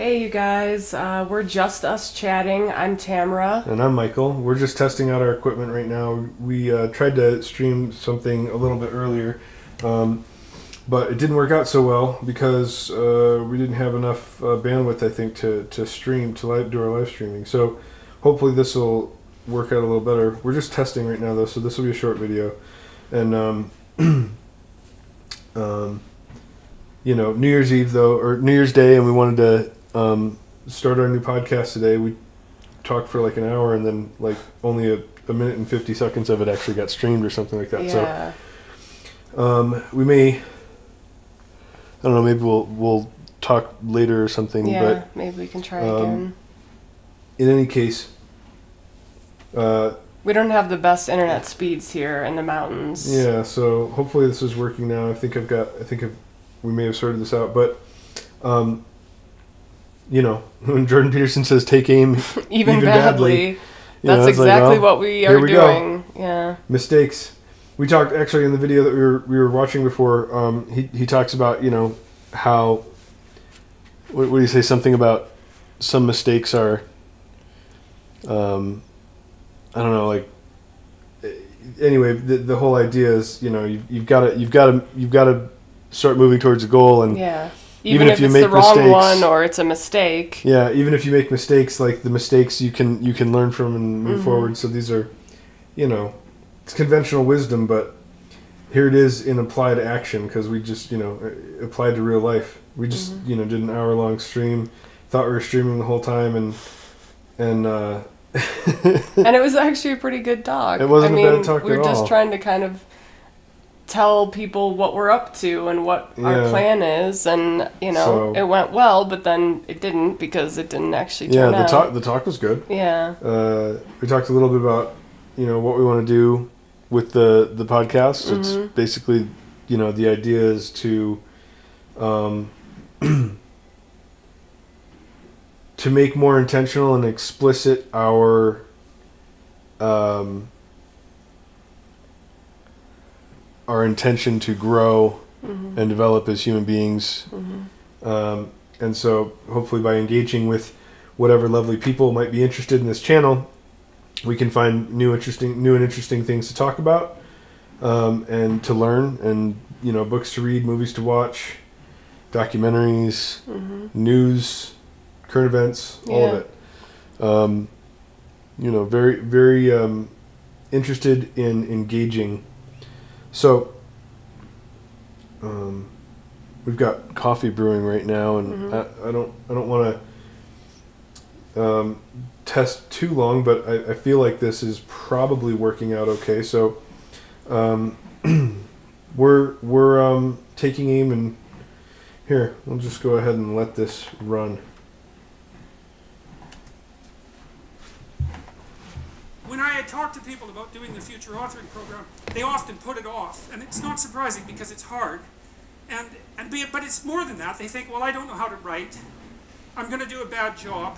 Hey you guys, we're just us chatting. I'm Tamara. And I'm Michael. We're just testing out our equipment right now. We tried to stream something a little bit earlier, but it didn't work out so well because we didn't have enough bandwidth, I think, to stream, do our live streaming. So hopefully this will work out a little better. We're just testing right now, though, so this will be a short video. And, New Year's Eve, though, or New Year's Day, and we wanted to start our new podcast today. We talked for like an hour, and then like only a minute and 50 seconds of it actually got streamed or something like that. Yeah. So we may, I don't know, maybe we'll talk later or something. Yeah, but maybe we can try again. In any case, we don't have the best internet speeds here in the mountains. yeah. So hopefully this is working now. We may have sorted this out, but when Jordan Peterson says take aim even badly, that's exactly what we are doing. Yeah. Mistakes. We talked actually in the video that we were watching before. He talks about how what do you say, something about some mistakes are I don't know, like, anyway, the whole idea is you've got to start moving towards a goal, and yeah. Even if you make the wrong mistakes, one or it's a mistake. Yeah, even if you make mistakes, like the mistakes you can learn from and move forward. So these are, it's conventional wisdom, but here it is in applied action, because we just, applied to real life. We just, did an hour-long stream, thought we were streaming the whole time, and and it was actually a pretty good talk. It wasn't a bad talk at all. We were just trying to kind of tell people what we're up to and what our plan is, and it went well, but then it didn't, because it didn't actually turn out. The talk was good. Yeah. We talked a little bit about what we want to do with the podcast. It's basically the idea is to to make more intentional and explicit our intention to grow and develop as human beings. And so hopefully by engaging with whatever lovely people might be interested in this channel, we can find new and interesting things to talk about, and to learn, and books to read, movies to watch, documentaries, news, current events, all of it. Very, very interested in engaging. So, we've got coffee brewing right now, and I don't want to test too long, but I feel like this is probably working out okay. So, we're taking aim, and here we'll just go ahead and let this run. When I talk to people about doing the future authoring program, they often put it off, and it's not surprising because it's hard. But it's more than that. They think, well, I don't know how to write. I'm going to do a bad job.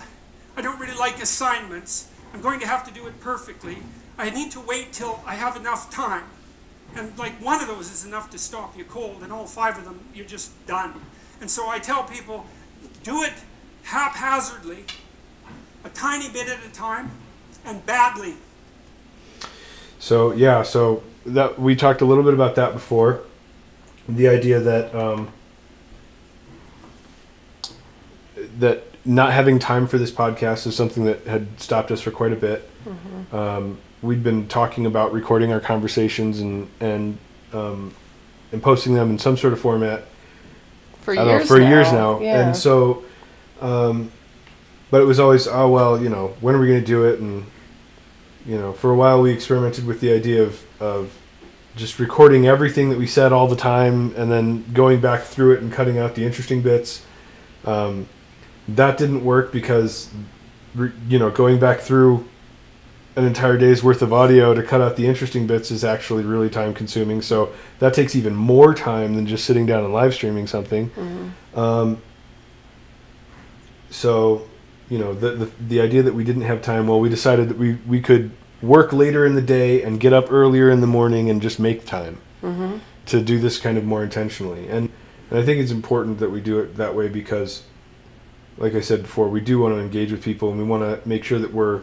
I don't really like assignments. I'm going to have to do it perfectly. I need to wait till I have enough time. And like one of those is enough to stop you cold, and all 5 of them, you're just done. And so I tell people, do it haphazardly, a tiny bit at a time, and badly. So yeah, so that we talked a little bit about that before. The idea that that not having time for this podcast is something that had stopped us for quite a bit. We'd been talking about recording our conversations and posting them in some sort of format for years now. Yeah. And so, but it was always, when are we going to do it? And for a while we experimented with the idea of just recording everything that we said all the time, and then going back through it and cutting out the interesting bits. That didn't work because, going back through an entire day's worth of audio to cut out the interesting bits is actually really time consuming. So that takes even more time than just sitting down and live streaming something. So, the idea that we didn't have time, well, we decided that we could work later in the day and get up earlier in the morning and just make time to do this kind of more intentionally. And I think it's important that we do it that way, because like I said before, we do want to engage with people, and we want to make sure that we're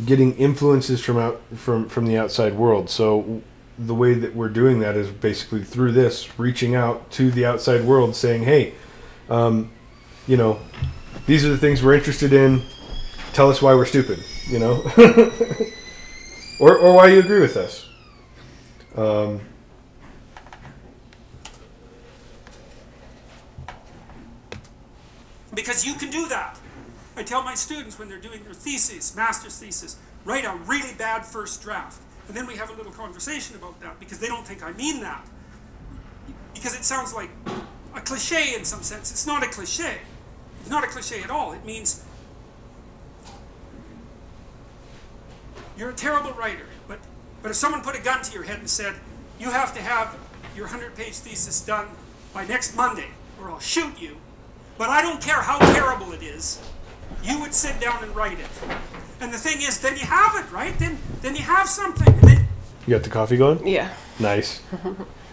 getting influences from the outside world. So the way that we're doing that is basically through this, reaching out to the outside world, saying, "Hey, you know, these are the things we're interested in. Tell us why we're stupid, you know, or why you agree with us." Because you can do that. I tell my students when they're doing their thesis, master's thesis, write a really bad first draft. And then we have a little conversation about that, because they don't think I mean that. Because it sounds like a cliche in some sense. It's not a cliche. It's not a cliche at all. It means you're a terrible writer, but if someone put a gun to your head and said, you have to have your 100-page thesis done by next Monday, or I'll shoot you, but I don't care how terrible it is, you would sit down and write it. And the thing is, then you have it, right? Then you have something. And then you got the coffee going? Yeah. Nice.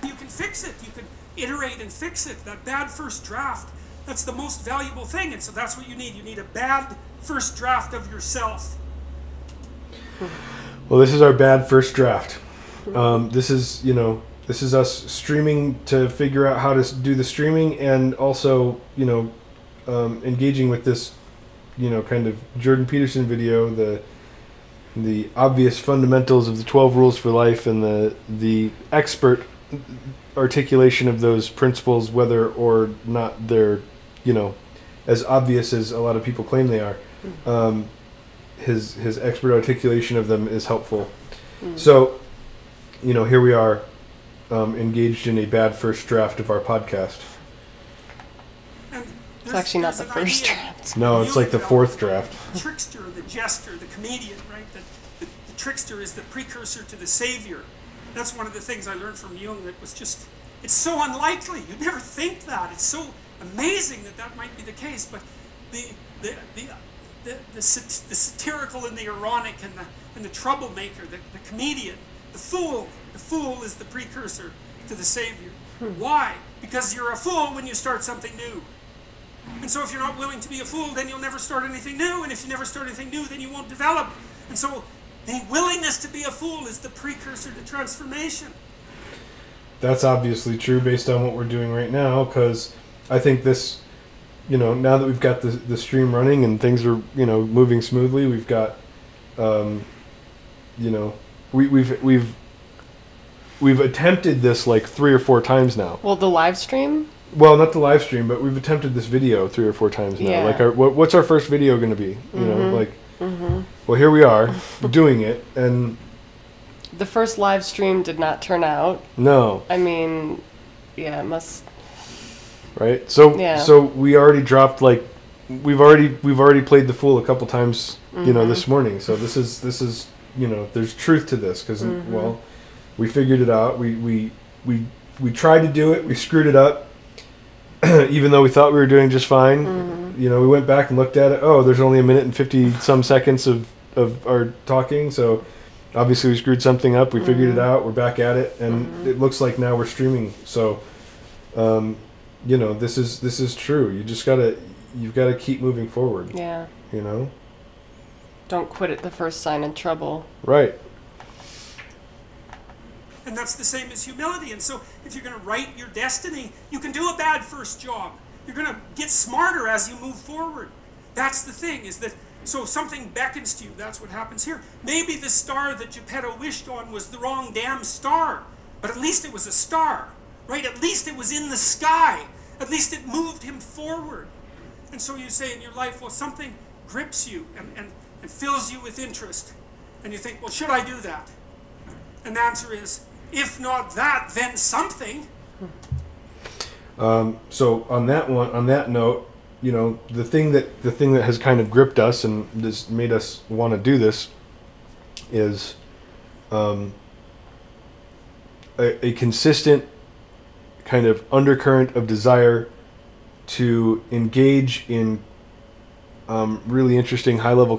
You can fix it. You can iterate and fix it. That bad first draft, that's the most valuable thing. And so that's what you need. You need a bad first draft of yourself. Well, this is our bad first draft. This is, you know, this is us streaming to figure out how to do the streaming, and also, you know, engaging with this, you know, kind of Jordan Peterson video, the obvious fundamentals of the 12 rules for life, and the expert articulation of those principles, whether or not they're, you know, as obvious as a lot of people claim they are. His expert articulation of them is helpful. So, you know, here we are, engaged in a bad first draft of our podcast. It's actually not the first draft. No, it's like the fourth draft. The trickster, the jester, the comedian, right? The trickster is the precursor to the savior. That's one of the things I learned from Jung that was just, it's so unlikely. You'd never think that. It's so amazing that that might be the case. But the satirical and the ironic and the troublemaker, the comedian, the fool is the precursor to the savior. Why? Because you're a fool when you start something new. And so if you're not willing to be a fool, then you'll never start anything new. And if you never start anything new, then you won't develop. And so the willingness to be a fool is the precursor to transformation. That's obviously true based on what we're doing right now, because I think this, you know, now that we've got the stream running and things are, you know, moving smoothly, we've got, you know, we've attempted this like 3 or 4 times now. Well, the live stream? Well, not the live stream, but we've attempted this video 3 or 4 times now. Yeah. Like, what's our first video going to be? You know, like, well, here we are doing it, and the first live stream did not turn out. No. I mean, yeah, it must. Right. So, yeah. So we already dropped like, we've already played the fool a couple times, you know, this morning. So this is you know, there's truth to this because well, we figured it out. We tried to do it. We screwed it up. Even though we thought we were doing just fine, you know, we went back and looked at it. Oh, there's only 1 minute and 50 some seconds of our talking. So obviously we screwed something up. We figured it out. We're back at it, and it looks like now we're streaming. So, you know, this is true. You've got to keep moving forward. Yeah. You know. Don't quit at the first sign of trouble. Right. And that's the same as humility. And so if you're going to write your destiny, you can do a bad first job. You're going to get smarter as you move forward. That's the thing, is that, so if something beckons to you, that's what happens here. Maybe the star that Geppetto wished on was the wrong damn star, but at least it was a star, right? At least it was in the sky. At least it moved him forward. And so you say in your life, well, something grips you and fills you with interest. And you think, well, should I do that? And the answer is, if not that, then something. So on that note, you know, the thing that has kind of gripped us and just made us want to do this is a consistent kind of undercurrent of desire to engage in really interesting high-level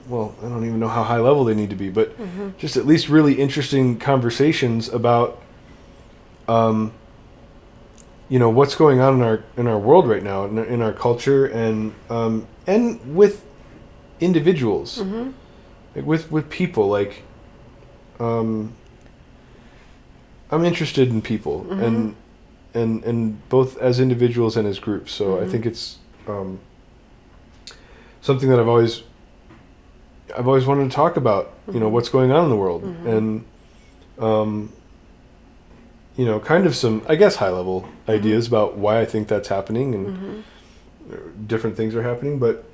well, I don't even know how high level they need to be, but just at least really interesting conversations about what's going on in our world right now, in our culture, and with individuals, mm-hmm. like with people. Like, I'm interested in people, mm-hmm. and both as individuals and as groups. So mm-hmm. I think it's something that I've always wanted to talk about. mm-hmm. What's going on in the world, mm-hmm. and kind of some, I guess, high-level ideas about why I think that's happening, and different things are happening. But,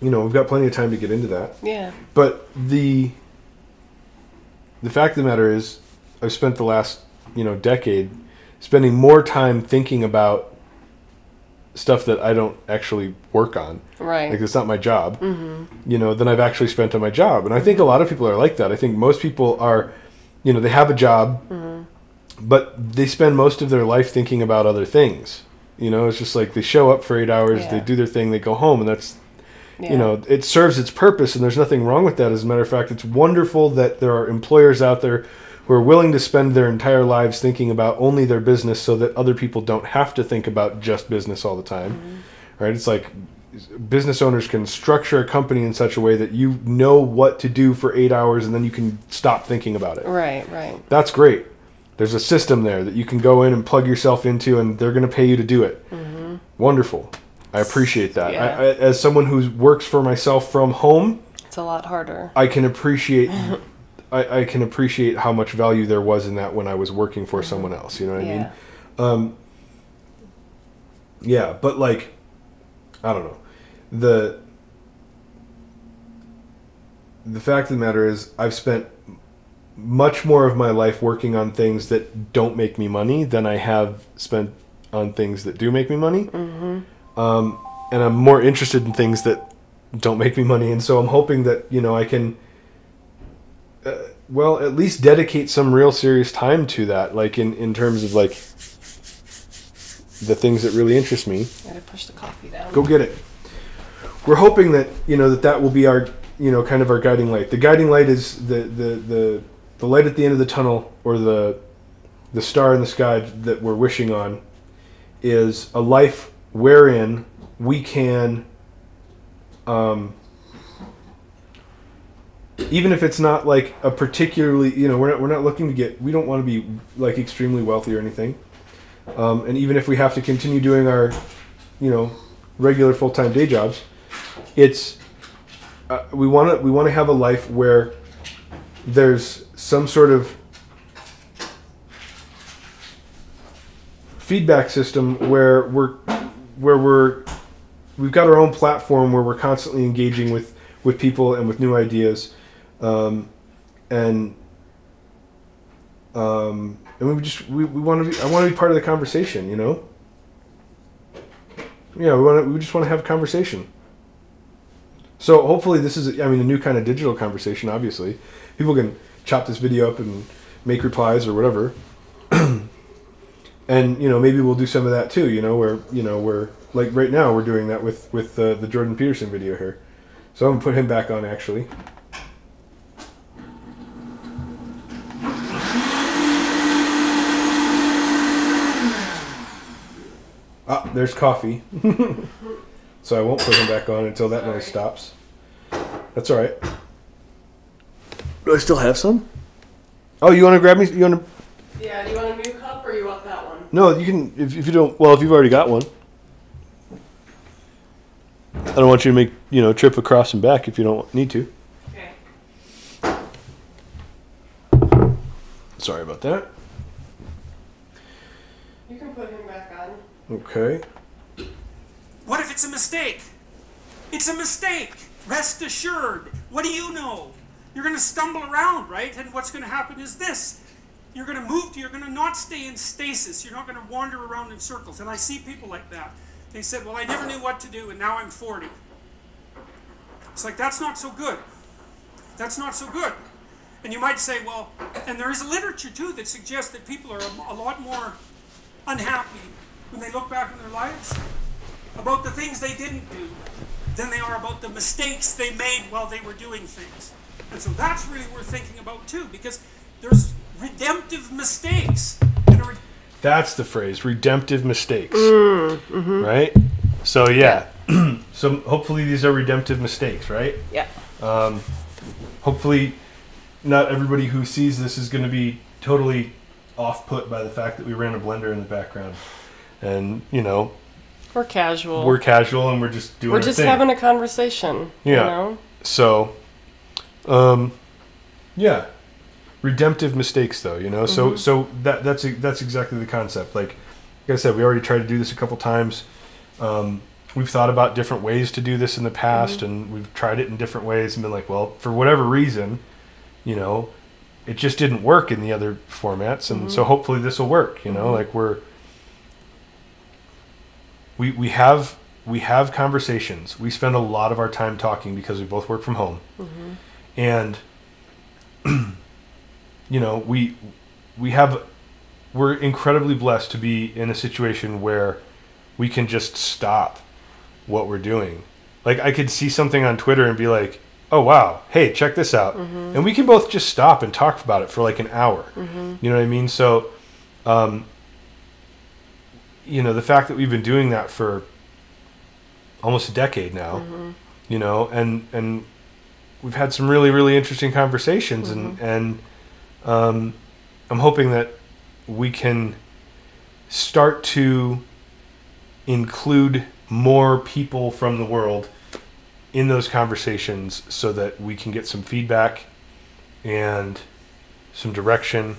we've got plenty of time to get into that. Yeah. But the fact of the matter is, I've spent the last, decade spending more time thinking about stuff that I don't actually work on. Right. Like, it's not my job, mm-hmm. Than I've actually spent on my job. And I think a lot of people are like that. I think most people are, they have a job, mm-hmm. but they spend most of their life thinking about other things. It's just like they show up for 8 hours, yeah. they do their thing, they go home, and that's, yeah. It serves its purpose, and there's nothing wrong with that. As a matter of fact, it's wonderful that there are employers out there who are willing to spend their entire lives thinking about only their business so that other people don't have to think about just business all the time. Mm-hmm. Right? It's like business owners can structure a company in such a way that you know what to do for 8 hours, and then you can stop thinking about it. Right. That's great. There's a system there that you can go in and plug yourself into, and they're going to pay you to do it. Mm-hmm. Wonderful. I appreciate that. Yeah. I, as someone who works for myself from home, it's a lot harder. I can appreciate I can appreciate how much value there was in that when I was working for someone else. You know what I mean? Yeah, but like, I don't know. The fact of the matter is, I've spent much more of my life working on things that don't make me money than I have spent on things that do make me money. Mm-hmm. And I'm more interested in things that don't make me money. And so I'm hoping that, I can, at least dedicate some real serious time to that. Like in terms of like the things that really interest me. I gotta push the coffee down. Go get it. We're hoping that, that will be our, kind of our guiding light. The guiding light is the light at the end of the tunnel, or the star in the sky that we're wishing on, is a life wherein we can, even if it's not like a particularly, we're not looking to get, we don't want to be like extremely wealthy or anything, and even if we have to continue doing our, regular full-time day jobs, it's we want to have a life where there's some sort of feedback system where we've got our own platform where we're constantly engaging with people and with new ideas, and we want to be. I want to be part of the conversation. Yeah, we just want to have a conversation. So hopefully this is, a new kind of digital conversation. Obviously, people can chop this video up and make replies or whatever. And maybe we'll do some of that too. Where we're like right now we're doing that with the Jordan Peterson video here. So I'm gonna put him back on actually. Ah, there's coffee. So I won't put him back on until that noise stops. That's all right. Do I still have some? Oh, you want to grab me? You want to? Yeah. Do you want a new cup or you want that one? No, you can. If you don't, well, if you've already got one, I don't want you to make trip across and back if you don't need to. Okay. Sorry about that. You can put him back on. Okay. What if it's a mistake? It's a mistake. Rest assured. What do you know? You're going to stumble around, right? And what's going to happen is this. You're going to move, you're going to not stay in stasis. You're not going to wander around in circles. And I see people like that. They said, well, I never knew what to do, and now I'm 40. It's like, that's not so good. That's not so good. And you might say, well, and there is literature, too, that suggests that people are a lot more unhappy when they look back in their lives about the things they didn't do than they are about the mistakes they made while they were doing things. And so that's really worth thinking about, too, because there's redemptive mistakes. And That's the phrase, redemptive mistakes. Right? So, yeah. So, hopefully these are redemptive mistakes, right? Yeah. Hopefully not everybody who sees this is going to be totally off-put by the fact that we ran a blender in the background. And, you know... We're casual. We're casual and we're just doing our thing. We're just having a conversation, you know? So, yeah. Redemptive mistakes, though, you know? So that's exactly the concept. Like I said, we already tried to do this a couple times. We've thought about different ways to do this in the past, and we've tried it in different ways and been like, well, for whatever reason, you know, it just didn't work in the other formats, and so hopefully this will work, you know? Like we have conversations. We spend a lot of our time talking because we both work from home. And you know, we're incredibly blessed to be in a situation where we can just stop what we're doing. Like, I could see something on Twitter and be like, oh wow, hey, check this out. And we can both just stop and talk about it for like an hour. You know what I mean? So you know, the fact that we've been doing that for almost a decade now, you know, and we've had some really, really interesting conversations, and I'm hoping that we can start to include more people from the world in those conversations so that we can get some feedback and some direction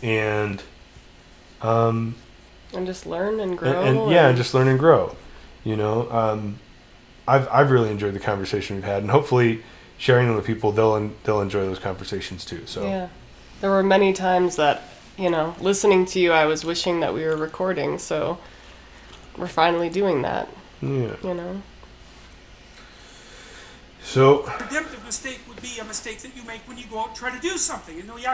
and just learn and grow. And just learn and grow. You know, I've really enjoyed the conversation we've had, and hopefully sharing them with people, they'll enjoy those conversations too. So yeah, there were many times that, you know, listening to you, I was wishing that we were recording. So we're finally doing that. Yeah. You know. So a redemptive mistake would be a mistake that you make when you go out and try to do something. You know, you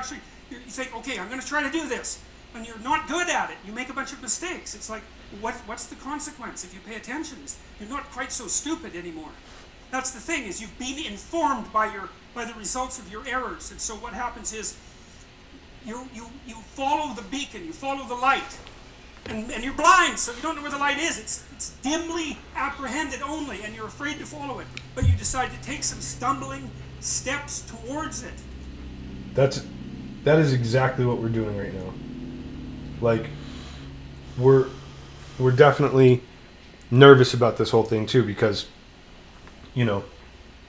think, okay, I'm going to try to do this. When you're not good at it, you make a bunch of mistakes. It's like, what's the consequence if you pay attention? You're not quite so stupid anymore. That's the thing, is you've been informed by the results of your errors. And so what happens is you follow the beacon, you follow the light, and you're blind, so you don't know where the light is. It's dimly apprehended only, and you're afraid to follow it. But you decide to take some stumbling steps towards it. That is exactly what we're doing right now. Like, we're definitely nervous about this whole thing too, because, you know,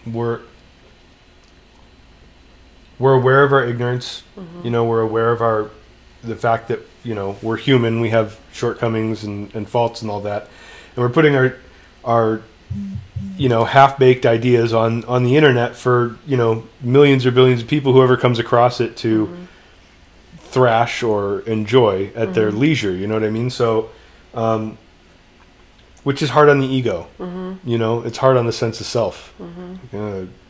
we're aware of our ignorance. You know, we're aware of the fact that, you know, we're human, we have shortcomings and faults and all that, and we're putting our you know, half-baked ideas on the internet for, you know, millions or billions of people, whoever comes across it, to thrash or enjoy at their leisure, you know what I mean? So which is hard on the ego. You know, it's hard on the sense of self.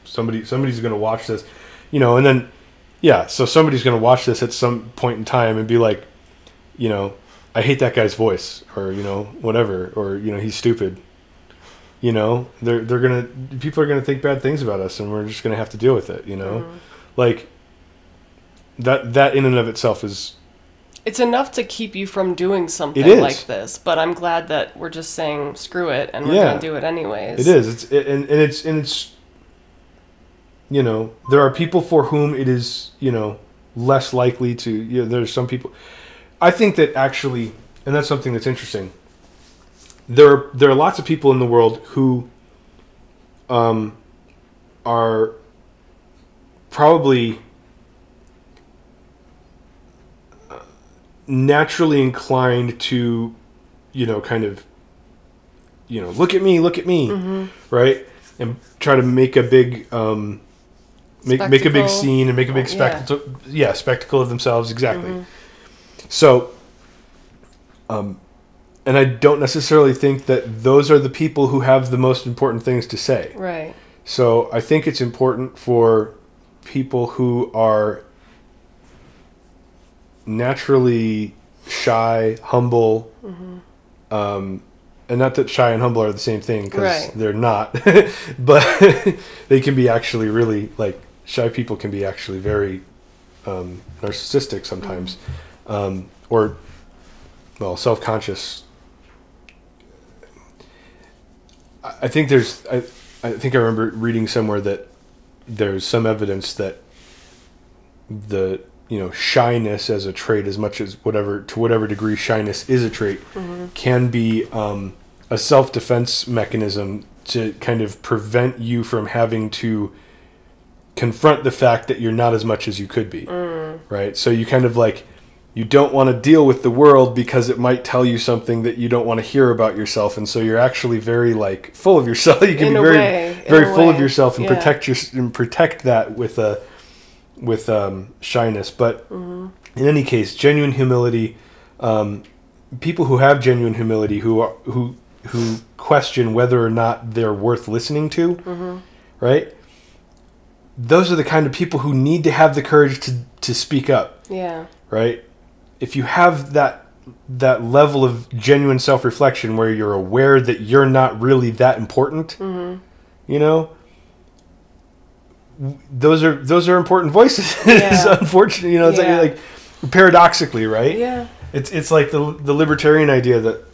Somebody's going to watch this, you know, and then so somebody's going to watch this at some point in time and be like, you know, I hate that guy's voice, or, you know, whatever, or, you know, he's stupid. You know, people are gonna think bad things about us, and we're just gonna have to deal with it. You know, like that in and of itself is. It's enough to keep you from doing something like this, but I'm glad that we're just saying screw it and we're gonna do it anyways. It is. It's. You know, there are people for whom it is, you know, less likely to. You know, there's some people. I think that actually, and that's something that's interesting. There are lots of people in the world who are probably naturally inclined to, you know, kind of, you know, look at me, right? And try to make a big make a big scene and make a big spectacle. Yeah, spectacle of themselves, exactly. So and I don't necessarily think that those are the people who have the most important things to say. Right. So I think it's important for people who are naturally shy, humble, and not that shy and humble are the same thing, because they're not, but they can be actually really, like, shy people can be actually very narcissistic sometimes, or well, self-conscious. I think there's, I think I remember reading somewhere that there's some evidence that the, shyness as a trait, as much as to whatever degree shyness is a trait, can be a self-defense mechanism to kind of prevent you from having to confront the fact that you're not as much as you could be, right? So you kind of you don't want to deal with the world because it might tell you something that you don't want to hear about yourself, and so you're actually very full of yourself. You can be very full of yourself and protect that with shyness. But in any case, genuine humility. People who have genuine humility, who question whether or not they're worth listening to, right? Those are the kind of people who need to have the courage to speak up. Yeah. Right? If you have that level of genuine self-reflection where you're aware that you're not really that important, those are important voices. It's unfortunate, it's like paradoxically, right? Yeah. It's like the libertarian idea that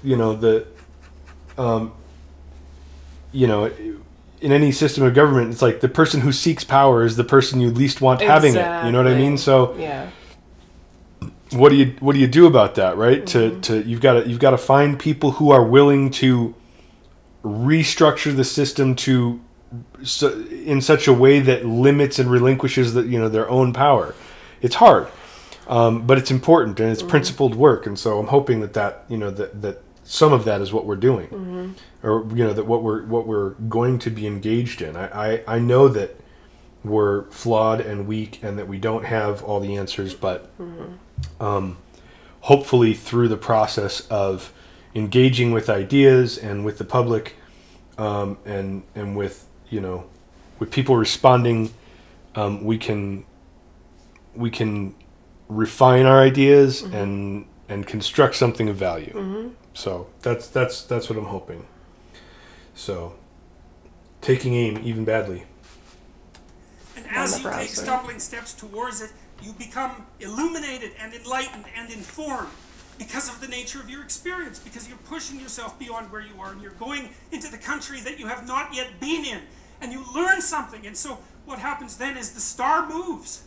in any system of government, it's like the person who seeks power is the person you least want having it. You know what I mean? So what do you do about that, right? You've got to find people who are willing to restructure the system in such a way that limits and relinquishes their own power. It's hard, but it's important and it's principled work. And so I'm hoping that some of that is what we're doing, or that what we're going to be engaged in. I know that we're flawed and weak and that we don't have all the answers, but hopefully through the process of engaging with ideas and with the public, and with people responding, we can refine our ideas and construct something of value. So that's what I'm hoping. So taking aim, even badly. And as you take stumbling steps towards it, you become illuminated and enlightened and informed because of the nature of your experience, because you're pushing yourself beyond where you are and you're going into the country that you have not yet been in, and you learn something. And so what happens then is the star moves.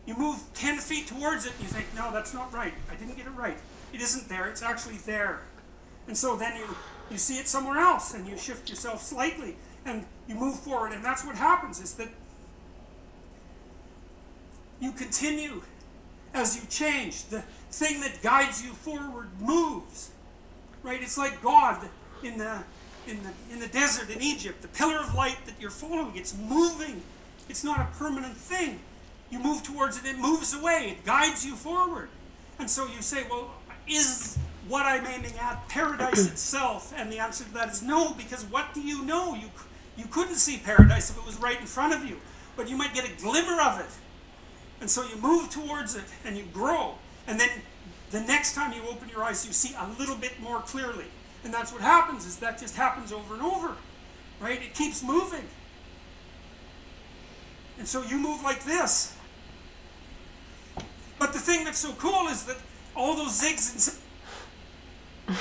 You move 10 feet towards it and you think, no, that's not right. I didn't get it right. It isn't there. It's actually there. And so then you see it somewhere else and you shift yourself slightly and you move forward. And that's what happens, is that you continue as you change. The thing that guides you forward moves. Right? It's like God in the desert in Egypt. The pillar of light that you're following, it's moving. It's not a permanent thing. You move towards it, it moves away, it guides you forward. And so you say, well, is what I'm aiming at paradise itself? And the answer to that is no, because what do you know? You couldn't see paradise if it was right in front of you, but you might get a glimmer of it. And so you move towards it and you grow. And then the next time you open your eyes, you see a little bit more clearly. And that's what happens, is that just happens over and over, right? It keeps moving. And so you move like this. But the thing that's so cool is that all those zigs and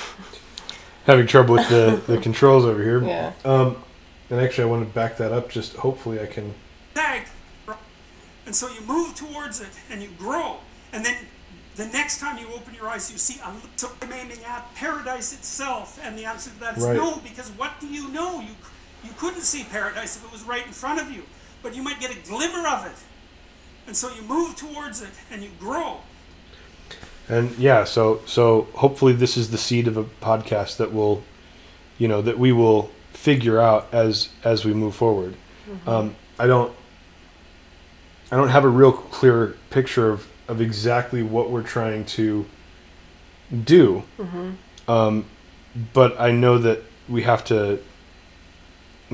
having trouble with the controls over here. Yeah. And actually I want to back that up, just hopefully I can... And so you move towards it and you grow. And then the next time you open your eyes, you see a little aiming at paradise itself. And the answer to that is no, because what do you know? You couldn't see paradise if it was right in front of you, but you might get a glimmer of it. And so you move towards it and you grow. And yeah, so hopefully this is the seed of a podcast that will, that we will figure out as we move forward. I don't have a real clear picture of exactly what we're trying to do. But I know that we have to.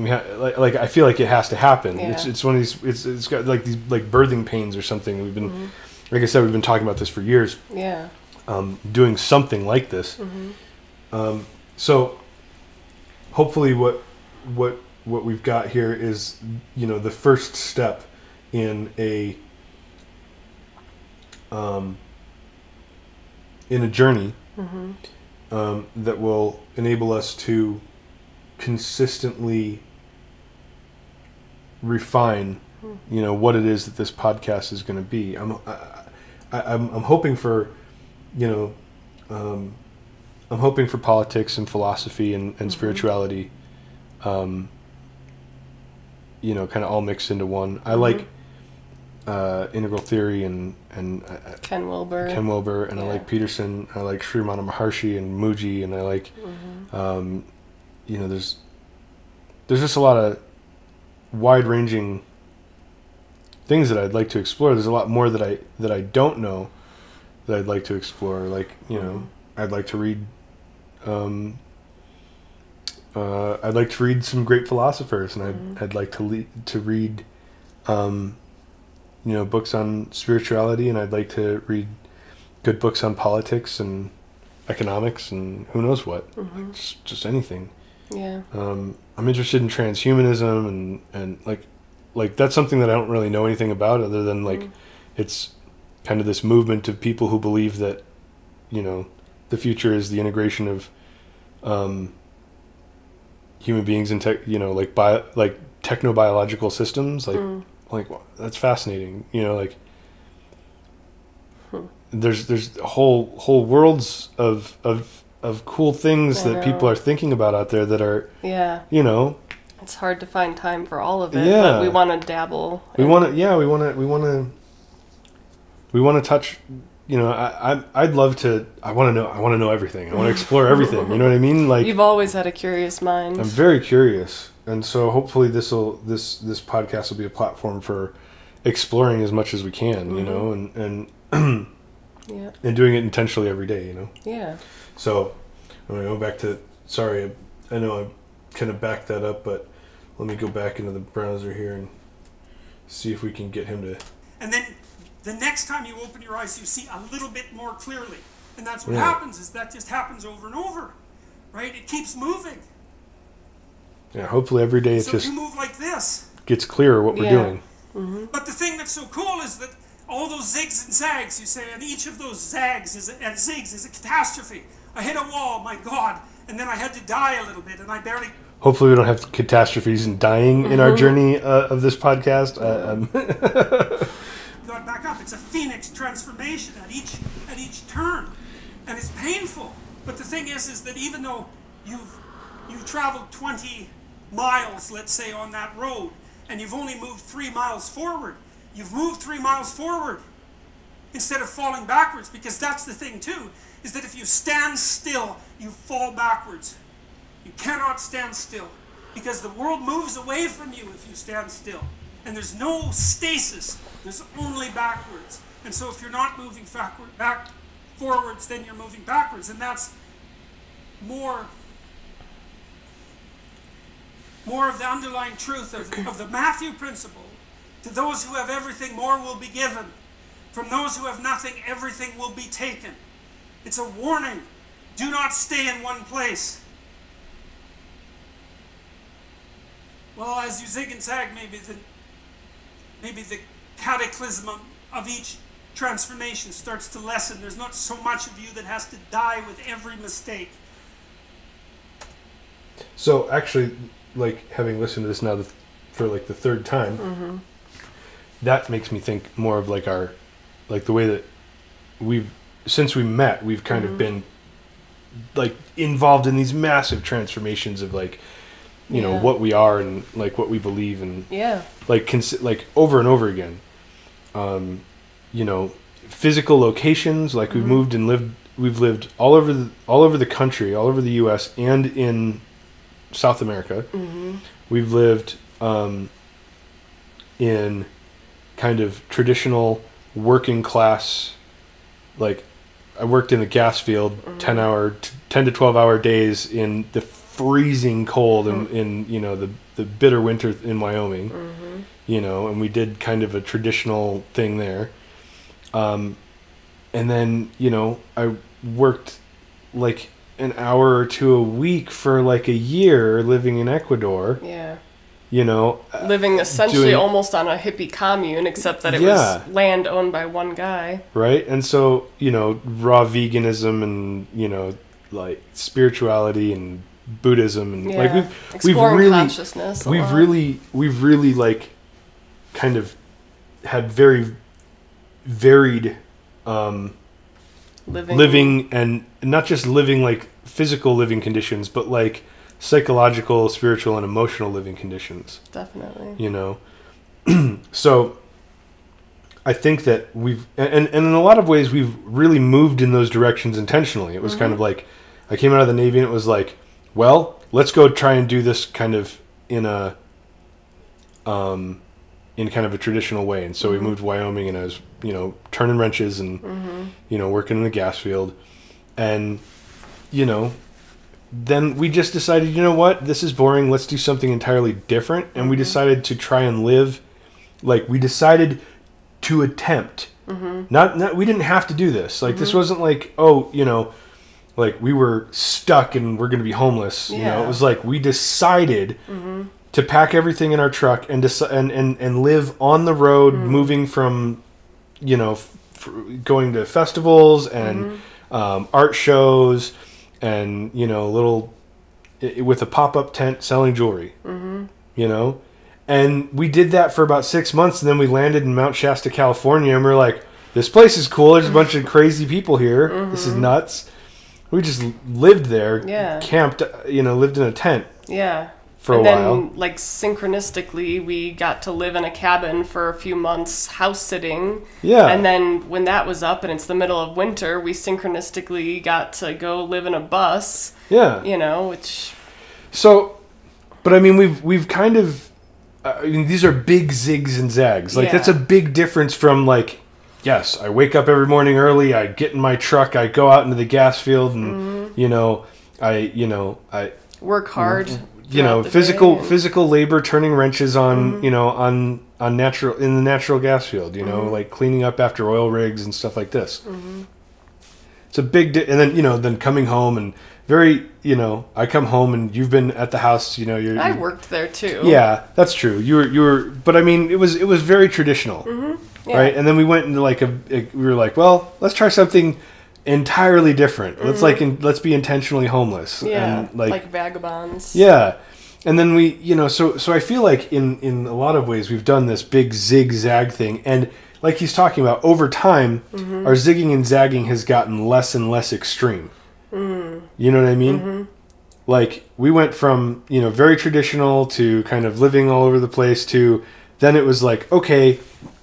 I feel like it has to happen. Yeah. It's one of these. It's got like these birthing pains or something. We've been, like I said, we've been talking about this for years. Yeah. Doing something like this. So hopefully, what we've got here is the first step in a journey that will enable us to consistently refine, what it is that this podcast is going to be. I'm hoping for, I'm hoping for politics and philosophy and spirituality, kind of all mixed into one. I like integral theory and Ken Wilber, and I like Peterson. I like Sri Ramana Maharshi and Mooji, and I like, there's just a lot of wide-ranging things that I'd like to explore. There's a lot more that I don't know that I'd like to explore. Like, I'd like to read. I'd like to read some great philosophers, and I'd like to read, books on spirituality, and I'd like to read good books on politics and economics and who knows what, like just anything. Yeah. I'm interested in transhumanism and like that's something that I don't really know anything about, other than like it's kind of this movement of people who believe that, the future is the integration of human beings and technobiological systems. Like that's fascinating. There's whole worlds of cool things that people are thinking about out there that are It's hard to find time for all of it, yeah. but we want to dabble. We want to touch. I'd love to. I want to know everything. I want to explore everything. You know what I mean? Like, you've always had a curious mind. I'm very curious, and so hopefully this podcast will be a platform for exploring as much as we can. And and doing it intentionally every day. Yeah. So I'm gonna go back to. Sorry, I know I kind of backed that up, but let me go back into the browser here and see if we can get him to. And then the next time you open your eyes, you see a little bit more clearly. And that's what happens, is that just happens over and over, right? It keeps moving. Yeah, hopefully every day so you move like this. Gets clearer what we're doing. Mm-hmm. But the thing that's so cool is that all those zigs and zags, you say, and each of those zags and zigs is a catastrophe. I hit a wall, my God, and then I had to die a little bit, and I barely... Hopefully we don't have catastrophes and dying in our journey of this podcast. God, back up. It's a phoenix transformation at each turn, and it's painful. But the thing is that even though you've traveled 20 miles, let's say, on that road, and you've only moved 3 miles forward, you've moved 3 miles forward instead of falling backwards, because that's the thing too, is that if you stand still, you fall backwards. You cannot stand still, because the world moves away from you if you stand still. And there's no stasis, there's only backwards. And so if you're not moving forwards, then you're moving backwards. And that's more of the underlying truth of the Matthew principle. To those who have everything, more will be given. From those who have nothing, everything will be taken. It's a warning. Do not stay in one place. Well, as you zig and zag, maybe the cataclysm of each transformation starts to lessen. There's not so much of you that has to die with every mistake. So actually, like, having listened to this now for like the third time, that makes me think more of like the way that since we met, we've kind of been like involved in these massive transformations of like, you know, what we are and like what we believe and like over and over again. You know, physical locations, like we've moved and we've lived all over the country, all over the US and in South America. We've lived in kind of traditional working class, like I worked in the gas field 10 to 12 hour days in the freezing cold in you know the bitter winter in Wyoming, you know, and we did kind of a traditional thing there. And then, you know, I worked like an hour or two a week for like a year living in Ecuador. Yeah. You know, living essentially almost on a hippie commune, except that it was land owned by one guy. Right. And so, you know, raw veganism and, you know, like spirituality and Buddhism and like we've really consciousness. We've really like kind of had very varied living and not just living like physical living conditions, but like psychological, spiritual, and emotional living conditions. Definitely. You know, so I think that we've and in a lot of ways we've really moved in those directions intentionally. It was kind of like I came out of the Navy and it was like, well, let's go try and do this kind of in a in kind of a traditional way. And so we moved to Wyoming, and I was, you know, turning wrenches and you know, working in the gas field. And you know, then we just decided, you know what, this is boring, let's do something entirely different. And we decided to try and live, like, we decided to attempt. Not we didn't have to do this. Like, this wasn't like, oh, you know, like we were stuck and we're going to be homeless. You know, it was like we decided to pack everything in our truck and and live on the road, moving from, you know, going to festivals and art shows and, you know, little with a pop-up tent selling jewelry. You know, and we did that for about 6 months, and then we landed in Mount Shasta, California, and we we're like, this place is cool. There's a bunch of crazy people here. This is nuts. We just lived there, camped, you know, lived in a tent. For a while. And then, like, synchronistically, we got to live in a cabin for a few months, house sitting. And then when that was up and it's the middle of winter, we synchronistically got to go live in a bus. You know, which... So, but I mean, we've kind of... I mean, these are big zigs and zags. Like, that's a big difference from, like... Yes, I wake up every morning early, I get in my truck, I go out into the gas field, and, you know, I work hard. You know, physical labor, turning wrenches on, you know, on in the natural gas field, you know, like cleaning up after oil rigs and stuff like this. It's a big, and then, you know, then coming home and very, you know, I come home and you've been at the house, you know, I worked there too. Yeah, that's true. You were, but I mean, it was very traditional, right? And then we went into like we were like, well, let's try something entirely different. Let's be intentionally homeless. And like vagabonds. And then we, you know, so I feel like in a lot of ways we've done this big zigzag thing, and like he's talking about, over time our zigging and zagging has gotten less and less extreme. You know what I mean? Like, we went from, you know, very traditional to kind of living all over the place to then it was like, okay,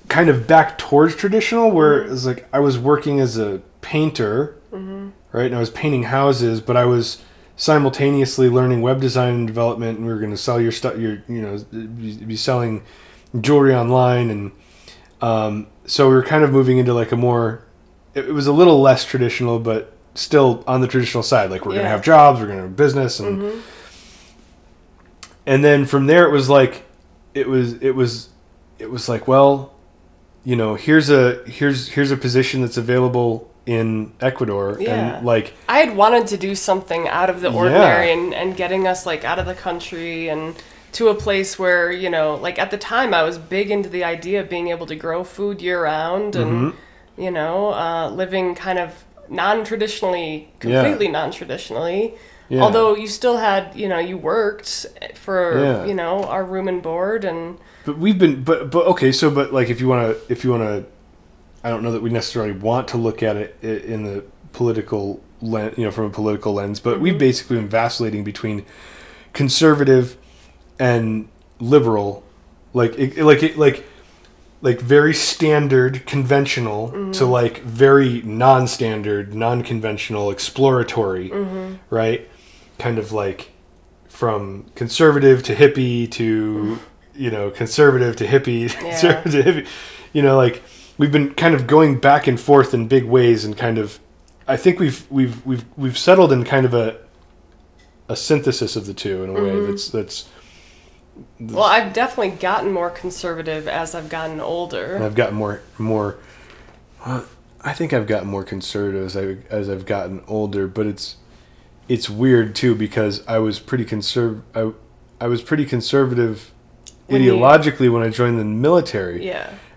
kind of back towards traditional, where it was like I was working as a painter, right? And I was painting houses, but I was simultaneously learning web design and development, and we were going to sell your stuff, you know, be selling jewelry online. And so we were kind of moving into like a more, it was a little less traditional, but still on the traditional side. Like, we're going to have jobs, we're going to have business. And and then from there, it was like, it was like, well, you know, here's a position that's available in Ecuador. And like, I had wanted to do something out of the ordinary and getting us like out of the country and to a place where, you know, like at the time I was big into the idea of being able to grow food year round and, you know, living kind of non-traditionally, completely non-traditionally. Although you still had, you know, you worked for, you know, our room and board. And but we've been, but okay, so, but like, if you want to, I don't know that we necessarily want to look at it in the political lens, you know, from a political lens, but we've basically been vacillating between conservative and liberal, like very standard, conventional to like very non-standard, non-conventional, exploratory, right? Kind of like from conservative to hippie to, you know, conservative to hippie, conservative to hippie, you know, like, we've been kind of going back and forth in big ways, and kind of, I think we've settled in kind of a synthesis of the two in a way that's well, I've definitely gotten more conservative as I've gotten older. And I've gotten more. Well, I think I've gotten more conservative as I've gotten older, but it's weird too, because I was pretty I was pretty conservative ideologically when I joined the military.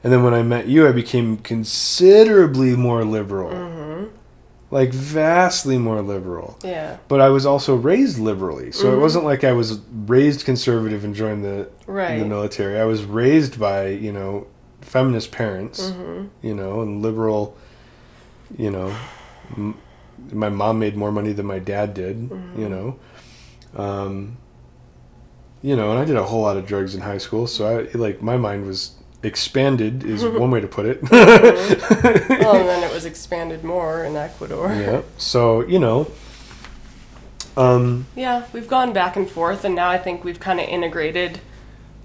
And then when I met you, I became considerably more liberal. like vastly more liberal. Yeah. But I was also raised liberally, so it wasn't like I was raised conservative and joined the military. I was raised by, you know, feminist parents, you know, and liberal, you know. My mom made more money than my dad did, you know. You know, and I did a whole lot of drugs in high school, so my mind was expanded is one way to put it. Well, and then it was expanded more in Ecuador. Yeah. So, you know. Yeah, we've gone back and forth, and now I think we've kind of integrated.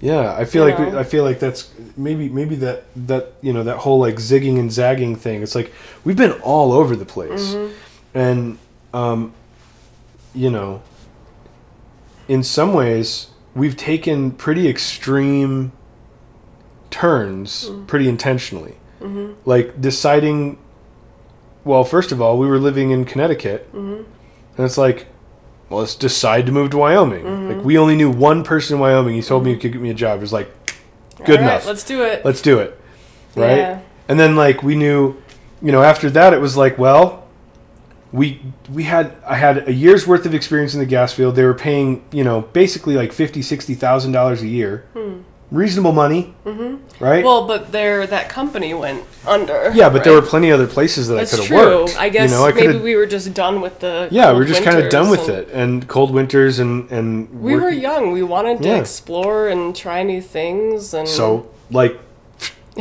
Yeah, I feel like that's maybe that you know, that whole like zigging and zagging thing. It's like we've been all over the place, and you know, in some ways we've taken pretty extreme turns pretty intentionally, like deciding. Well, first of all, we were living in Connecticut, and it's like, well, let's decide to move to Wyoming. Like, we only knew one person in Wyoming. He told me he could get me a job. It was like, good enough. Let's do it. Let's do it. Right? Yeah. And then, like, we knew, you know, after that, it was like, well, I had a year's worth of experience in the gas field. They were paying, you know, basically like $50,000-$60,000 a year. Reasonable money, right? Well, but that company went under. Yeah, but there were plenty of other places that I could have worked. I guess, you know, maybe we were just done with the we were just kind of done with it, and cold winters and we were young. We wanted to explore and try new things, and so like,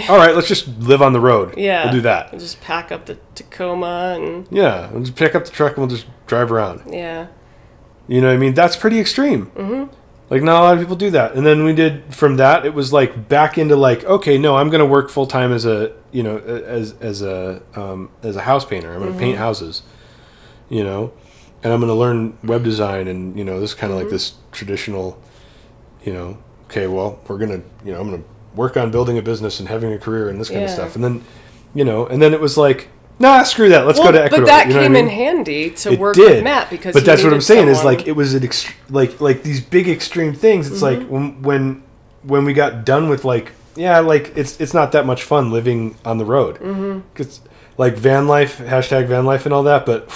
all right, let's just live on the road. Yeah, we'll do that. We'll just pack up the Tacoma and we'll just pick up the truck and we'll just drive around. Yeah, you know what I mean? That's pretty extreme. Like, not a lot of people do that. And then we did, from that, it was like back into like, okay, no, I'm going to work full time as a, you know, as a house painter. I'm going to paint houses, you know, and I'm going to learn web design, and, you know, this kind of like this traditional, you know, okay, well, we're going to, you know, I'm going to work on building a business and having a career and this kind of stuff. And then, you know, and then it was like, nah, screw that. Let's go to Ecuador. But that you know came what I mean? in handy to work with Matt, because but that's what I'm saying is like, it was an like these big extreme things. It's like when we got done with like, like it's not that much fun living on the road. Cause like van life, #van life and all that, but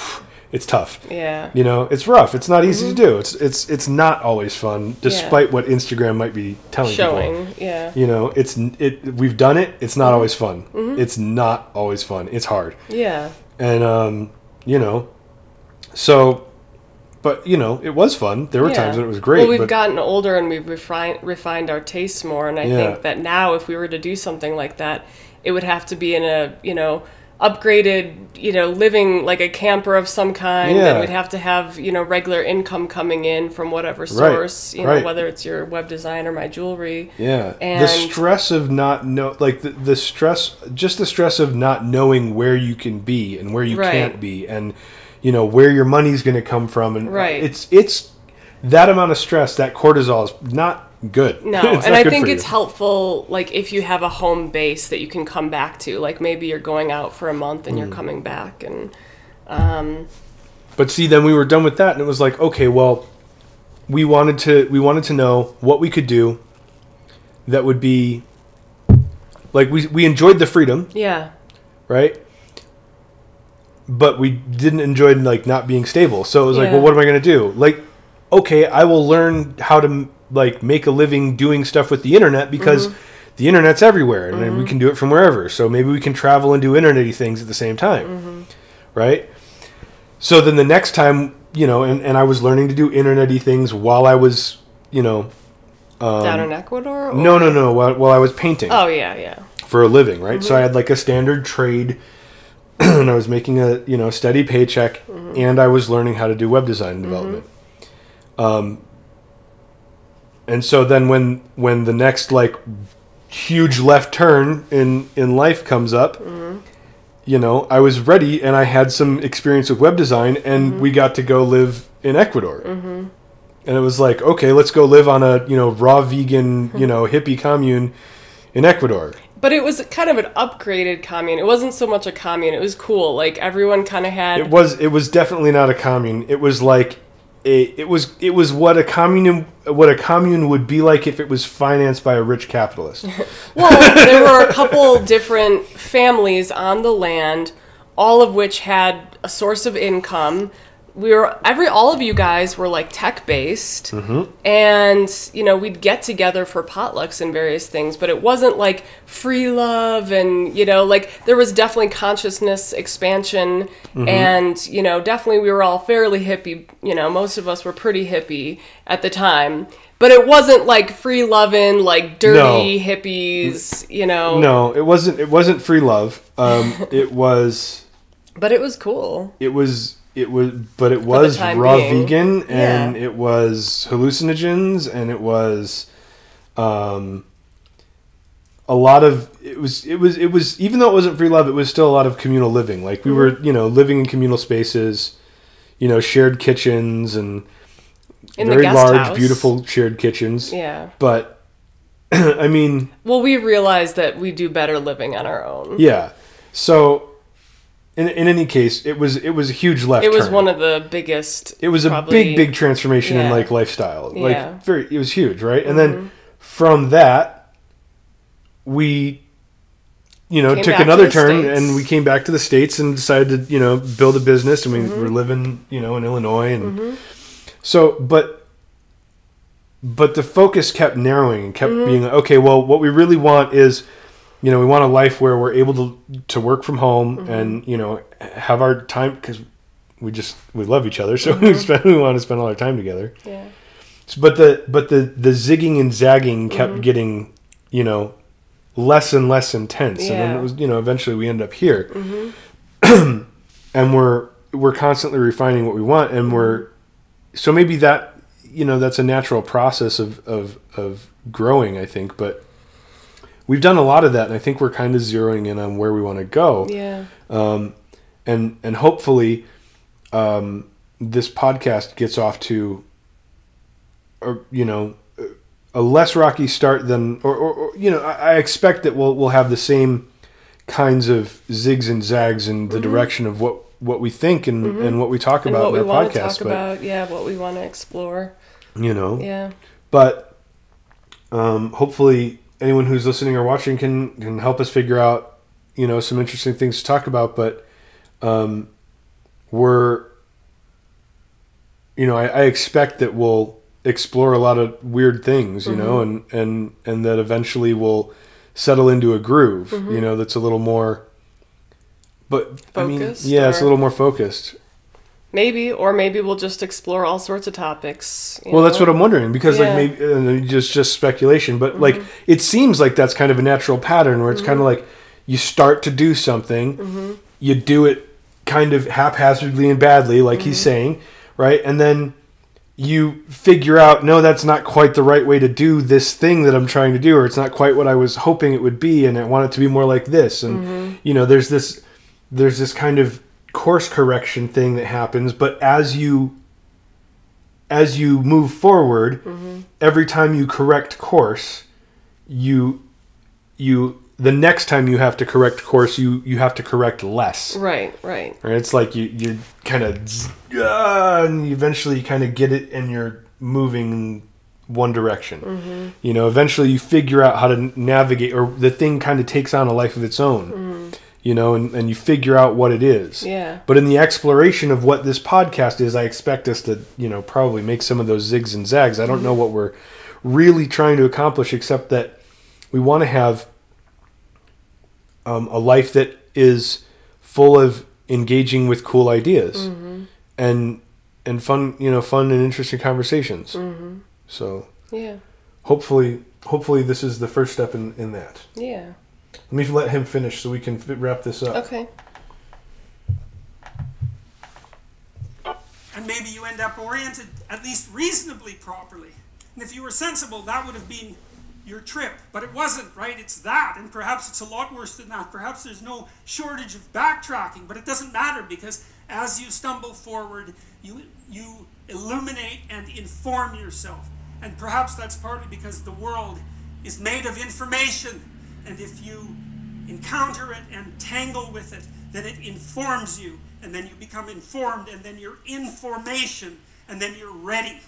it's tough. Yeah. You know, it's rough. It's not easy to do. It's not always fun, despite what Instagram might be telling people. Yeah. You know, we've done it. It's not always fun. It's not always fun. It's hard. Yeah. And you know, so, but you know, it was fun. There were times when it was great. Well, we've gotten older and we've refined our tastes more, and I think that now, if we were to do something like that, it would have to be in a, you know, upgraded, you know, living like a camper of some kind, and we'd have to have, you know, regular income coming in from whatever source, you know, whether it's your web design or my jewelry. Yeah. And the stress of not like the stress, just the stress of not knowing where you can be and where you can't be, and, you know, where your money's going to come from, and it's that amount of stress, that cortisol is not good. No, and I think it's helpful, like, if you have a home base that you can come back to, like maybe you're going out for a month and you're coming back, and but see, then we were done with that, and it was like, okay, well, we wanted to know what we could do that would be like, we enjoyed the freedom, right, but we didn't enjoy like not being stable. So it was like, well, what am I going to do? Like, okay, I will learn how to like make a living doing stuff with the internet, because the internet's everywhere, and we can do it from wherever. So maybe we can travel and do internet-y things at the same time, right? So then the next time, you know, and I was learning to do internet-y things while I was, you know, down in Ecuador? Or? No. While I was painting. Oh, yeah. For a living, right? So I had like a standard trade, and I was making a, you know, steady paycheck, and I was learning how to do web design and development. And so then when the next like huge left turn in life comes up, you know, I was ready, and I had some experience with web design, and we got to go live in Ecuador. And it was like, okay, let's go live on a, you know, raw vegan, you know, hippie commune in Ecuador. But it was kind of an upgraded commune. It wasn't so much a commune. It was cool. Like, everyone kind of had... It was definitely not a commune. It was like... It was what a commune would be like if it was financed by a rich capitalist. Well, there were a couple different families on the land, all of which had a source of income. All of you guys were like tech based, and you know, we'd get together for potlucks and various things, but it wasn't like free love, and you know, like there was definitely consciousness expansion, and you know, definitely we were all fairly hippie. You know, most of us were pretty hippie at the time, but it wasn't like free loving, like dirty hippies. You know, no, it wasn't. It wasn't free love. It was. But it was cool. But it was raw being. vegan, and it was hallucinogens, and it was a lot of it was even though it wasn't free love, it was still a lot of communal living. Like we were, you know, living in communal spaces, you know, shared kitchens and in very large, house. Beautiful shared kitchens. Yeah. But I mean, well, we realized that we do better living on our own. Yeah. So in any case, it was a huge left turn. It was one of the biggest. It was a big transformation in like lifestyle. Yeah. Like it was huge, right? And then from that, we, you know, took another turn, and we came back to the States and decided to, you know, build a business, and we were living, you know, in Illinois, and so, but the focus kept narrowing and kept being okay. Well, what we really want is, you know, we want a life where we're able to work from home and, you know, have our time, because we love each other, so we want to spend all our time together. Yeah. So, but the zigging and zagging kept getting, you know, less and less intense, and then it was, you know, eventually we ended up here, and we're constantly refining what we want, and so maybe that, you know, that's a natural process of growing, I think, but. We've done a lot of that, and I think we're kind of zeroing in on where we want to go. Yeah. And hopefully, this podcast gets off to, you know, a less rocky start than, or you know, I expect that we'll have the same kinds of zigs and zags in the direction of what we think and what we talk about in our podcast. What we want to explore. You know. Yeah. But hopefully. Anyone who's listening or watching can help us figure out, you know, some interesting things to talk about. But we're, you know, I expect that we'll explore a lot of weird things, you know, and that eventually we'll settle into a groove, you know, that's a little more. But focused, it's a little more focused. Maybe we'll just explore all sorts of topics. Well, that's what I'm wondering, because like maybe just speculation, but like it seems like that's kind of a natural pattern where it's kind of like you start to do something, you do it kind of haphazardly and badly, like he's saying, right? And then you figure out, no, that's not quite the right way to do this thing that I'm trying to do, or it's not quite what I was hoping it would be, and I want it to be more like this. And you know, there's this kind of course correction thing that happens, but as you move forward, every time you correct course, you the next time you have to correct course, you have to correct less. Right. It's like you kind of and you eventually kind of get it, and you're moving in one direction. You know, eventually you figure out how to navigate, or the thing kind of takes on a life of its own. You know, and you figure out what it is. Yeah. But in the exploration of what this podcast is, I expect us to, you know, probably make some of those zigs and zags. I don't know what we're really trying to accomplish, except that we want to have a life that is full of engaging with cool ideas and fun, you know, fun and interesting conversations. So hopefully this is the first step in that. Yeah. Let me let him finish so we can wrap this up. Okay. And maybe you end up oriented at least reasonably properly. And if you were sensible, that would have been your trip. But it wasn't, right? It's that. And perhaps it's a lot worse than that. Perhaps there's no shortage of backtracking. But it doesn't matter, because as you stumble forward, you illuminate and inform yourself. And perhaps that's partly because the world is made of information. And if you encounter it and tangle with it, then it informs you, and then you become informed, and then you're information, and then you're ready.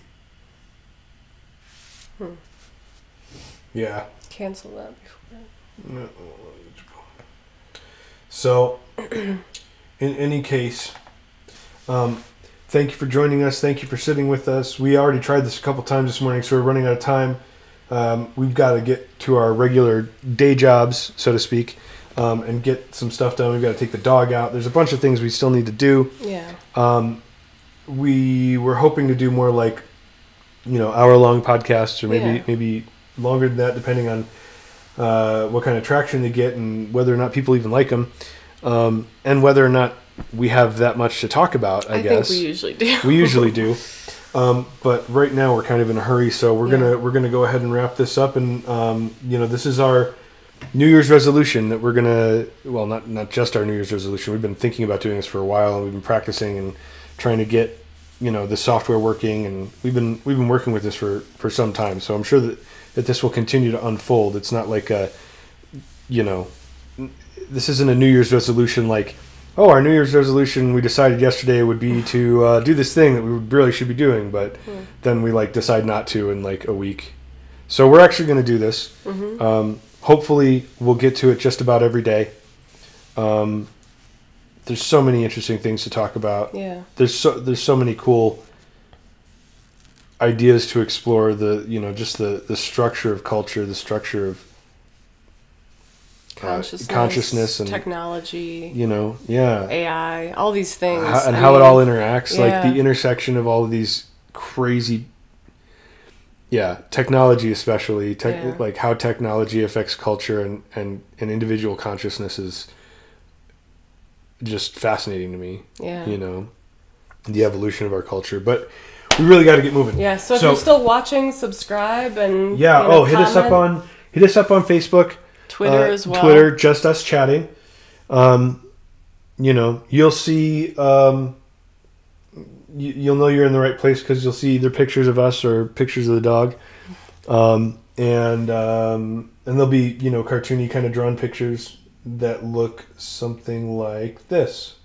Yeah. Cancel that before. So, in any case, Thank you for joining us. Thank you for sitting with us. We already tried this a couple times this morning, so we're running out of time. We've got to get to our regular day jobs, so to speak, and get some stuff done. We've got to take the dog out. There's a bunch of things we still need to do. Yeah. We were hoping to do more like, hour-long podcasts, or maybe longer than that, depending on what kind of traction they get and whether or not people even like them, and whether or not we have that much to talk about. I guess think we usually do. We usually do, but right now we're kind of in a hurry, so we're gonna go ahead and wrap this up. And this is our New Year's resolution that we're gonna. Well, not just our New Year's resolution. We've been thinking about doing this for a while, and we've been practicing and trying to get the software working, and we've been working with this for some time. So I'm sure that this will continue to unfold. It's not like this isn't a New Year's resolution like, oh, our New Year's resolution we decided yesterday would be to do this thing that we really should be doing, but then we decide not to in a week. So we're actually going to do this. Hopefully we'll get to it just about every day. There's so many interesting things to talk about. Yeah. There's so many cool ideas to explore, just the structure of culture, the structure of consciousness and technology, yeah, AI, all these things, how it all interacts, the intersection of all of these crazy, technology especially, how technology affects culture and individual consciousness is just fascinating to me. Yeah. The evolution of our culture, but we really got to get moving. Yeah. So if you're still watching, subscribe and hit us up on Facebook. Twitter as well. Twitter, just us chatting. You'll see. You'll know you're in the right place because you'll see either pictures of us or pictures of the dog, and there'll be cartoony kind of drawn pictures that look something like this.